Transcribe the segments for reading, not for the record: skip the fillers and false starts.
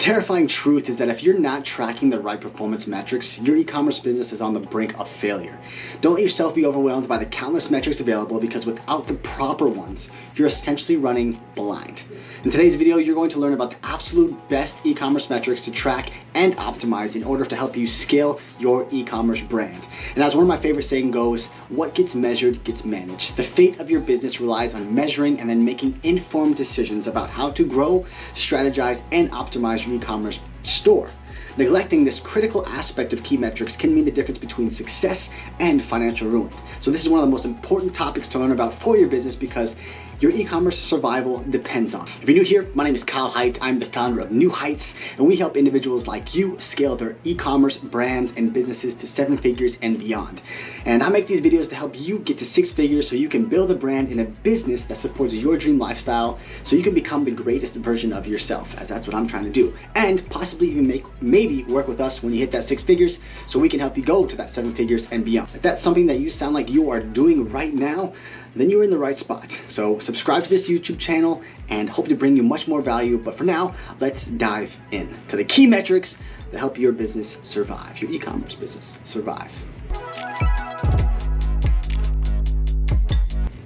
Terrifying truth is that if you're not tracking the right performance metrics, your e-commerce business is on the brink of failure. Don't let yourself be overwhelmed by the countless metrics available, because without the proper ones, you're essentially running blind. In today's video, you're going to learn about the absolute best e-commerce metrics to track and optimize in order to help you scale your e-commerce brand. And as one of my favorite saying goes, what gets measured gets managed. The fate of your business relies on measuring and then making informed decisions about how to grow, strategize, and optimize your e-commerce store. Neglecting this critical aspect of key metrics can mean the difference between success and financial ruin. So this is one of the most important topics to learn about for your business, because your e-commerce survival depends on it. If you're new here, my name is Heidt. I'm the founder of NewHeidts, and we help individuals like you scale their e-commerce brands and businesses to 7 figures and beyond. And I make these videos to help you get to 6 figures so you can build a brand in a business that supports your dream lifestyle, so you can become the greatest version of yourself, as that's what I'm trying to do. And possibly even maybe work with us when you hit that 6 figures, so we can help you go to that 7 figures and beyond. If that's something that you sound like you are doing right now, then you're in the right spot. So subscribe to this YouTube channel and hope to bring you much more value. But for now, let's dive in to the key metrics that help your business survive, your e-commerce business survive.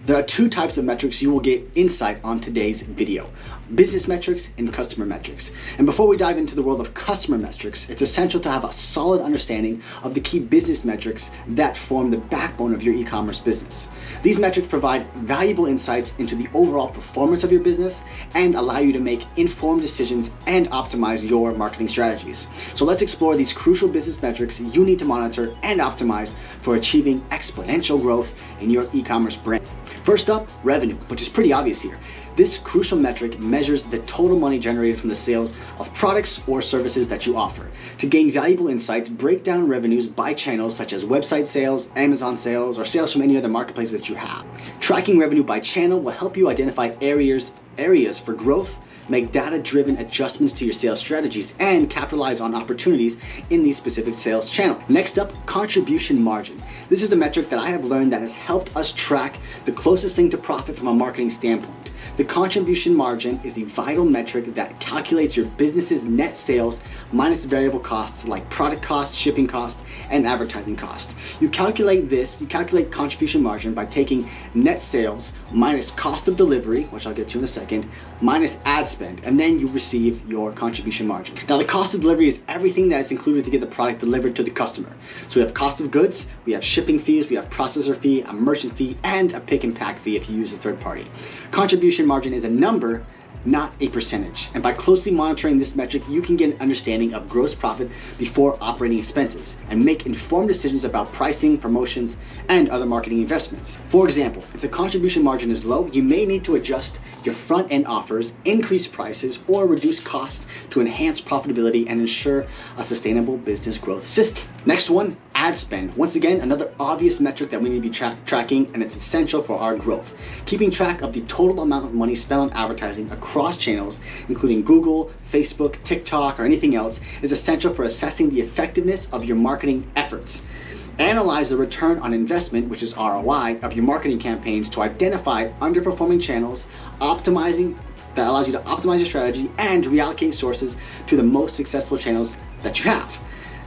There are 2 types of metrics you will get insight on today's video: business metrics and customer metrics. And before we dive into the world of customer metrics, it's essential to have a solid understanding of the key business metrics that form the backbone of your e-commerce business. These metrics provide valuable insights into the overall performance of your business and allow you to make informed decisions and optimize your marketing strategies. So let's explore these crucial business metrics you need to monitor and optimize for achieving exponential growth in your e-commerce brand. First up, revenue, which is pretty obvious here. This crucial metric measures the total money generated from the sales of products or services that you offer. To gain valuable insights, break down revenues by channels such as website sales, Amazon sales, or sales from any other marketplace that you have. Tracking revenue by channel will help you identify areas for growth, make data-driven adjustments to your sales strategies, and capitalize on opportunities in these specific sales channel. Next up, contribution margin. This is the metric that I have learned that has helped us track the closest thing to profit from a marketing standpoint. The contribution margin is the vital metric that calculates your business's net sales minus variable costs like product costs, shipping costs, and advertising costs. You calculate contribution margin by taking net sales minus cost of delivery, which I'll get to in a second, minus ad spend, and then you receive your contribution margin. Now, the cost of delivery is everything that is included to get the product delivered to the customer. So we have cost of goods, we have shipping fees, we have processor fee, a merchant fee, and a pick and pack fee if you use a third party. Contribution margin is a number, not a percentage. And by closely monitoring this metric, you can get an understanding of gross profit before operating expenses and make informed decisions about pricing, promotions, and other marketing investments. For example, if the contribution margin is low, you may need to adjust your front-end offers, increase prices, or reduce costs to enhance profitability and ensure a sustainable business growth system. Next one, ad spend. Once again, another obvious metric that we need to be tracking, and it's essential for our growth. Keeping track of the total amount of money spent on advertising across channels, including Google, Facebook, TikTok, or anything else, is essential for assessing the effectiveness of your marketing efforts. Analyze the return on investment, which is ROI, of your marketing campaigns to identify underperforming channels, that allows you to optimize your strategy and reallocate sources to the most successful channels that you have.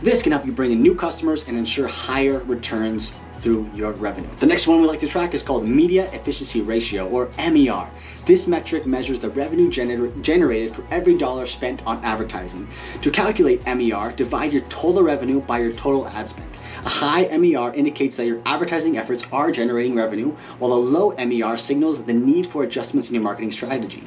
This can help you bring in new customers and ensure higher returns through your revenue. The next one we like to track is called Media Efficiency Ratio, or MER. This metric measures the revenue generated for every dollar spent on advertising. To calculate MER, divide your total revenue by your total ad spend. A high MER indicates that your advertising efforts are generating revenue, while a low MER signals the need for adjustments in your marketing strategy.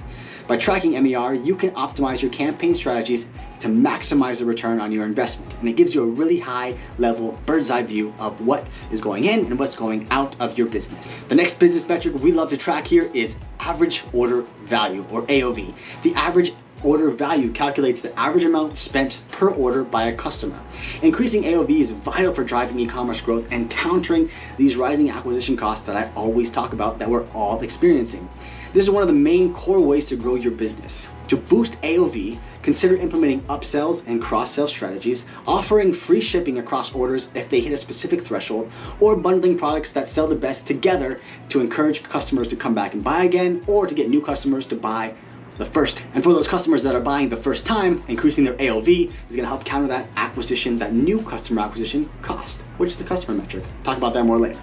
By tracking MER, you can optimize your campaign strategies to maximize the return on your investment. And it gives you a really high level bird's eye view of what is going in and what's going out of your business. The next business metric we love to track here is average order value, or AOV. The average order value calculates the average amount spent per order by a customer. Increasing AOV is vital for driving e-commerce growth and countering these rising acquisition costs that I always talk about that we're all experiencing. This is one of the main core ways to grow your business. To boost AOV, consider implementing upsells and cross-sell strategies, offering free shipping across orders if they hit a specific threshold, or bundling products that sell the best together to encourage customers to come back and buy again, or to get new customers to buy the first. And for those customers that are buying the first time, increasing their AOV is gonna help counter that new customer acquisition cost, which is the customer metric. Talk about that more later.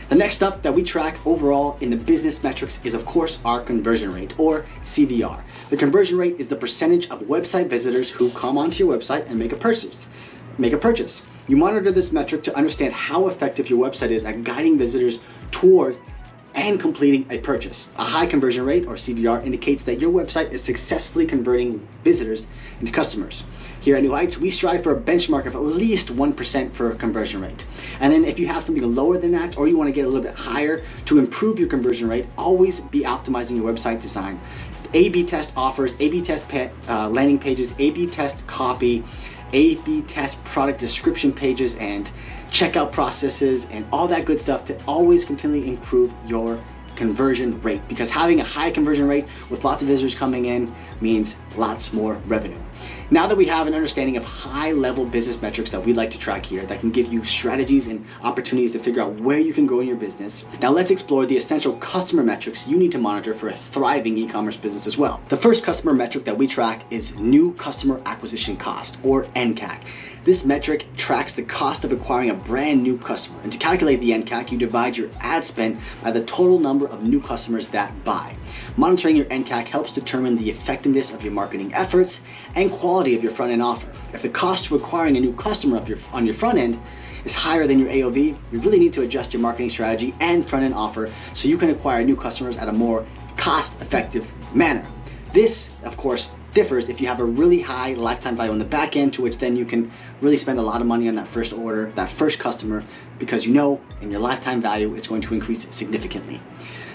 The next up that we track overall in the business metrics is of course our conversion rate, or CVR. The conversion rate is the percentage of website visitors who come onto your website and make a purchase. You monitor this metric to understand how effective your website is at guiding visitors toward and completing a purchase. A high conversion rate, or CVR, indicates that your website is successfully converting visitors into customers. Here at NewHeidts, we strive for a benchmark of at least 1% for a conversion rate. And then if you have something lower than that, or you want to get a little bit higher to improve your conversion rate, always be optimizing your website design. A/B test offers, A/B test landing pages, A/B test copy, A/B test product description pages, and checkout processes, and all that good stuff to always continually improve your conversion rate, because having a high conversion rate with lots of visitors coming in means lots more revenue. Now that we have an understanding of high-level business metrics that we like to track here that can give you strategies and opportunities to figure out where you can go in your business, now let's explore the essential customer metrics you need to monitor for a thriving e-commerce business as well. The first customer metric that we track is new customer acquisition cost, or NCAC. This metric tracks the cost of acquiring a brand new customer. And to calculate the NCAC, you divide your ad spend by the total number of new customers that buy. Monitoring your NCAC helps determine the effectiveness of your marketing efforts and quality of your front-end offer. If the cost of acquiring a new customer on your front end is higher than your AOV, you really need to adjust your marketing strategy and front-end offer so you can acquire new customers at a more cost-effective manner. This, of course, differs if you have a really high lifetime value on the back end, to which then you can really spend a lot of money on that first order, that first customer, because you know in your lifetime value it's going to increase significantly.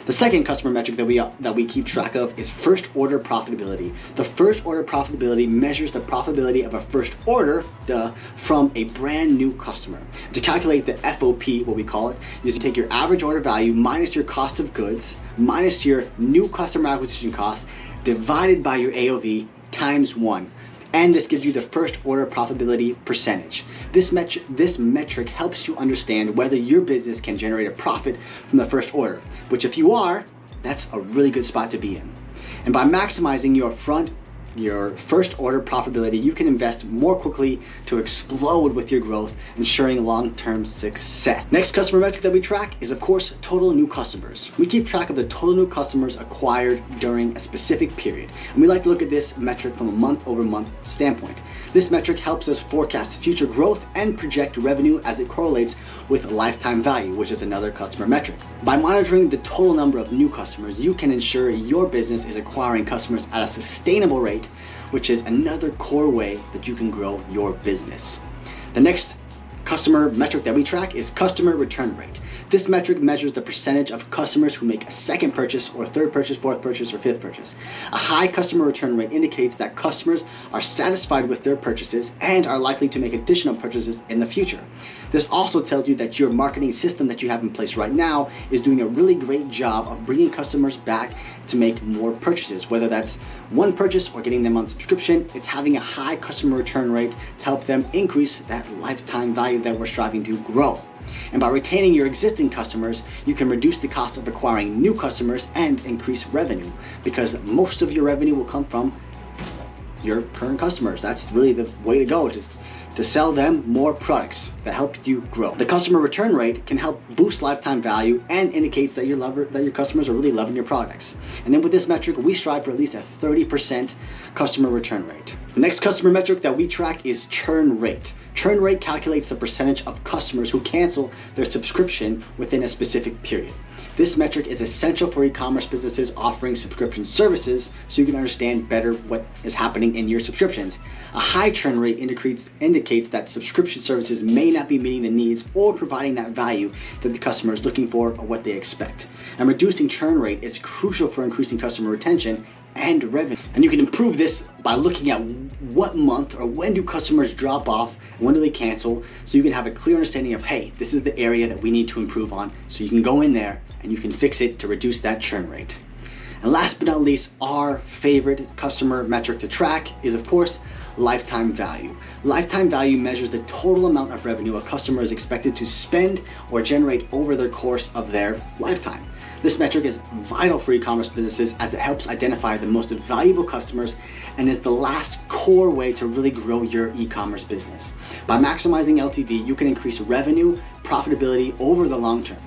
The second customer metric that we keep track of is first order profitability. The first order profitability measures the profitability of a first order from a brand new customer. To calculate the FOP, what we call it, is you take your average order value minus your cost of goods, minus your new customer acquisition cost, divided by your AOV times 1. And this gives you the first order profitability percentage. This metric helps you understand whether your business can generate a profit from the first order, which if you are, that's a really good spot to be in. And by maximizing your first order profitability, you can invest more quickly to explode with your growth, ensuring long-term success. Next customer metric that we track is of course total new customers. We keep track of the total new customers acquired during a specific period, and we like to look at this metric from a month-over-month standpoint. This metric helps us forecast future growth and project revenue as it correlates with lifetime value, which is another customer metric. By monitoring the total number of new customers, you can ensure your business is acquiring customers at a sustainable rate, which is another core way that you can grow your business. The next customer metric that we track is customer return rate. This metric measures the percentage of customers who make a second purchase or third purchase, fourth purchase, or fifth purchase. A high customer return rate indicates that customers are satisfied with their purchases and are likely to make additional purchases in the future. This also tells you that your marketing system that you have in place right now is doing a really great job of bringing customers back to make more purchases, whether that's one purchase or getting them on subscription. It's having a high customer return rate to help them increase that lifetime value that we're striving to grow. And by retaining your existing customers, you can reduce the cost of acquiring new customers and increase revenue, because most of your revenue will come from your current customers. That's really the way to go, just to sell them more products that help you grow. The customer return rate can help boost lifetime value and indicates that your customers are really loving your products. And then with this metric, we strive for at least a 30% customer return rate. The next customer metric that we track is churn rate. Churn rate calculates the percentage of customers who cancel their subscription within a specific period. This metric is essential for e-commerce businesses offering subscription services so you can understand better what is happening in your subscriptions. A high churn rate indicates that subscription services may not be meeting the needs or providing that value that the customer is looking for or what they expect. And reducing churn rate is crucial for increasing customer retention and revenue. And you can improve this by looking at what month or when do customers drop off and when do they cancel, so you can have a clear understanding of, hey, this is the area that we need to improve on, so you can go in there and you can fix it to reduce that churn rate. And last but not least, our favorite customer metric to track is, of course, lifetime value. Lifetime value measures the total amount of revenue a customer is expected to spend or generate over the course of their lifetime. This metric is vital for e-commerce businesses as it helps identify the most valuable customers and is the last core way to really grow your e-commerce business. By maximizing LTV, you can increase revenue, profitability over the long term.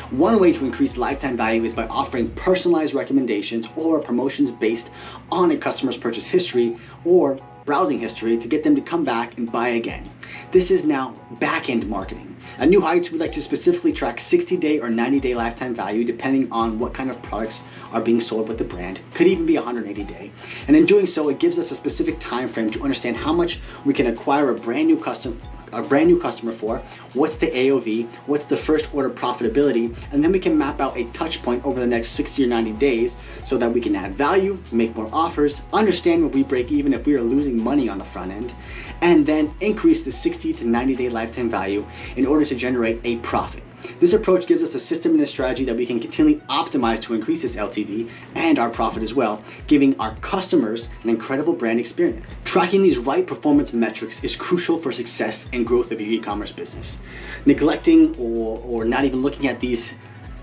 One way to increase lifetime value is by offering personalized recommendations or promotions based on a customer's purchase history or browsing history to get them to come back and buy again. This is now back-end marketing. At NewHeidts, we like to specifically track 60-day or 90-day lifetime value depending on what kind of products are being sold with the brand. Could even be 180-day. And in doing so, it gives us a specific time frame to understand how much we can acquire a brand new customer for, what's the AOV, what's the first order profitability, and then we can map out a touch point over the next 60 or 90 days so that we can add value, make more offers, understand where we break even if we are losing money on the front end, and then increase the 60 to 90-day lifetime value in order to generate a profit. This approach gives us a system and a strategy that we can continually optimize to increase this LTV and our profit as well, giving our customers an incredible brand experience. Tracking these right performance metrics is crucial for success and growth of your e-commerce business. Neglecting or not even looking at these,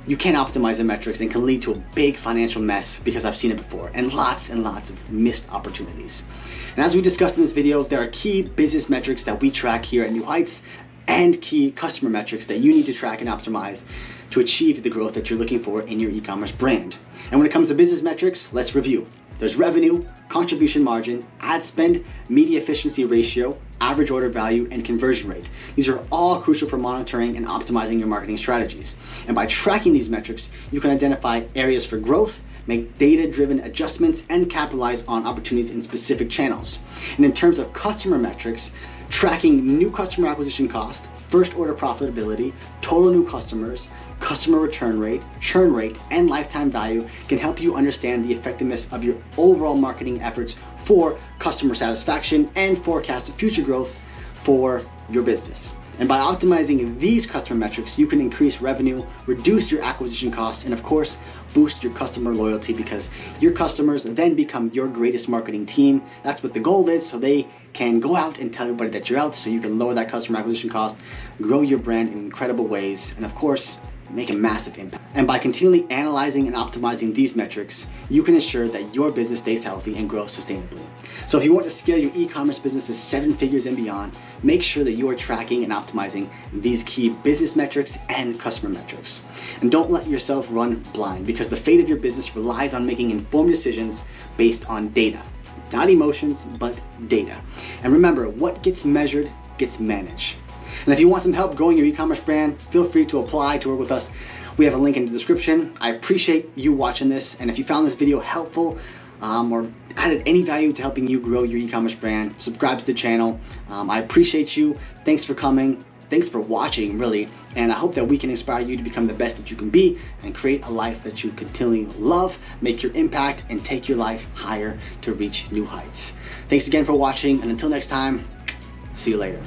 you can't optimize the metrics and can lead to a big financial mess, because I've seen it before, and lots of missed opportunities. And as we discussed in this video, there are key business metrics that we track here at NewHeidts and key customer metrics that you need to track and optimize to achieve the growth that you're looking for in your e-commerce brand. And when it comes to business metrics, let's review. There's revenue, contribution margin, ad spend, media efficiency ratio, average order value, and conversion rate. These are all crucial for monitoring and optimizing your marketing strategies. And by tracking these metrics, you can identify areas for growth, make data-driven adjustments, and capitalize on opportunities in specific channels. And in terms of customer metrics, tracking new customer acquisition cost, first order profitability, total new customers, customer return rate, churn rate, and lifetime value can help you understand the effectiveness of your overall marketing efforts for customer satisfaction and forecast future growth for your business. And by optimizing these customer metrics, you can increase revenue, reduce your acquisition costs, and of course, boost your customer loyalty, because your customers then become your greatest marketing team. That's what the goal is, so they can go out and tell everybody that you're out, so you can lower that customer acquisition cost, grow your brand in incredible ways, and of course, make a massive impact. And by continually analyzing and optimizing these metrics, you can ensure that your business stays healthy and grows sustainably. So if you want to scale your e-commerce business to 7 figures and beyond, make sure that you are tracking and optimizing these key business metrics and customer metrics. And don't let yourself run blind, because the fate of your business relies on making informed decisions based on data. Not emotions, but data. And remember, what gets measured gets managed. And if you want some help growing your e-commerce brand, feel free to apply to work with us. We have a link in the description. I appreciate you watching this. And if you found this video helpful or added any value to helping you grow your e-commerce brand, subscribe to the channel. I appreciate you. Thanks for coming. Thanks for watching, really. And I hope that we can inspire you to become the best that you can be and create a life that you continually love, make your impact, and take your life higher to reach new heights. Thanks again for watching. And until next time, see you later.